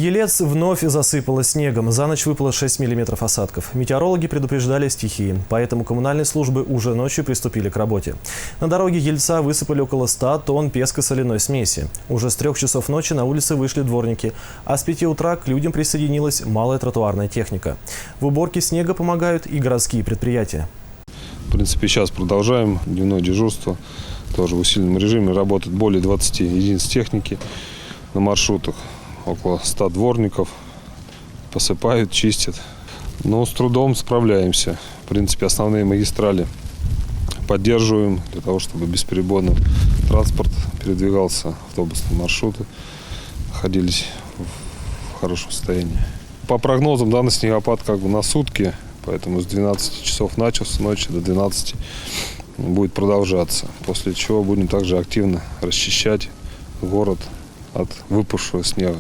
Елец вновь засыпало снегом. За ночь выпало 6 миллиметров осадков. Метеорологи предупреждали стихии, поэтому коммунальные службы уже ночью приступили к работе. На дороге Ельца высыпали около 100 тонн песко-соляной смеси. Уже с 3 часов ночи на улицы вышли дворники, а с 5 утра к людям присоединилась малая тротуарная техника. В уборке снега помогают и городские предприятия. В принципе, сейчас продолжаем дневное дежурство. Тоже в усиленном режиме работает более 20 единиц техники на маршрутах. Около 100 дворников посыпают, чистят. Но с трудом справляемся. В принципе, основные магистрали поддерживаем для того, чтобы бесперебойно транспорт передвигался, автобусные маршруты находились в хорошем состоянии. По прогнозам, данный снегопад на сутки, поэтому с 12 часов начался, ночи до 12 будет продолжаться. После чего будем также активно расчищать город от выпавшего снега.